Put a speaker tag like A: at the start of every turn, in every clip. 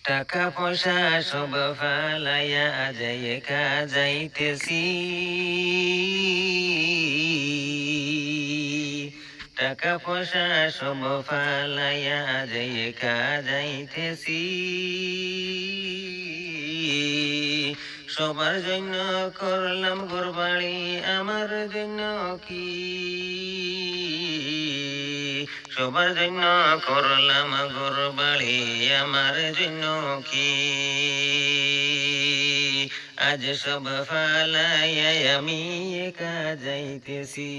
A: টাকা পয়সা সব ফালাইয়া যাই একা যাইতেছি। টাকা পয়সা সব ফালাইয়া যাই একা যাইতেছি। সবার জন্য করলাম ঘরবাড়ি, আমার জন্য কি? সবার জন্য করলাম ঘরবাড়ি, আমার জন্য কি? আজ সব ফালাইয়া আমি একা যাইতেছি।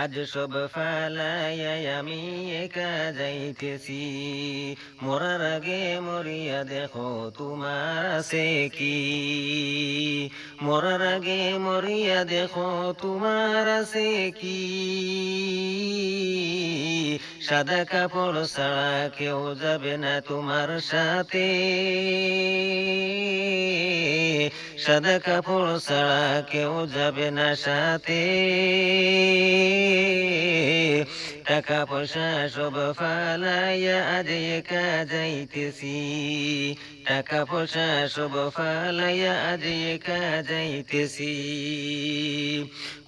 A: আজ সব ফালাইয়া আমি একা যাইতেছি। মরার আগে মরিয়া দেখো তোমার আছে কি? মরার আগে মরিয়া দেখো তোমার আছে কি? সাদা কাপড় ছাড়া কেউ যাবে না তোমার সাথে। সাদা কাপড় ছাড়া কেউ যাবে না সাথে। টাকা পয়সা সব ফালাইয়া আজ একা যাইতেছি। টাকা পয়সা সব ফালাইয়া আজ একা যাইতেছি।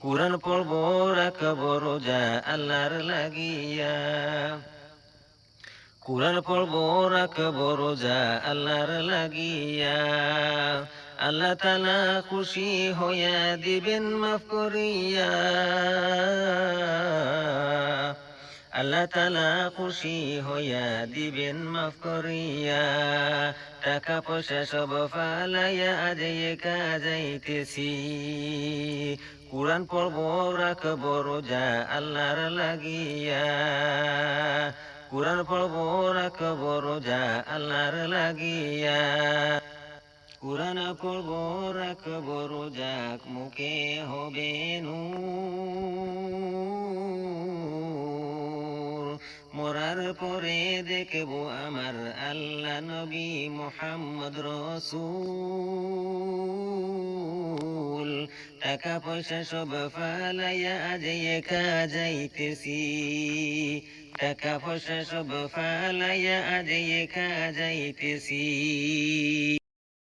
A: কুরআন পড়ব রাখব রোজা আল্লাহর লাগিয়া। কুরআন পড়ব রাখব রোজা আল্লাহর লাগিয়া। আল্লাহ তাআলা খুশি হইয়া দিবেন মাফ করিয়া। আল্লাহ তাআলা খুশি হইয়া দিবেন মাফ করিয়া। টাকা পয়সা সব ফালাইয়া আজ একা যাইতেছি। কুরআন পড়ব রাখব রোজা আল্লাহর লাগিয়া। কুরআন পড়ব রাখব রোজা আল্লাহর লাগিয়া। কুরআন পড়ব রাখব রোজা মুখে হবে নূর। মরার পরে দেখব আমার আল্লাহ নবী মুহাম্মদ রাসূল। টাকা পয়সা সব ফালাইয়া আজ একা যাইতেছি। টাকা পয়সা সব ফালাইয়া আজ একা যাইতেছি।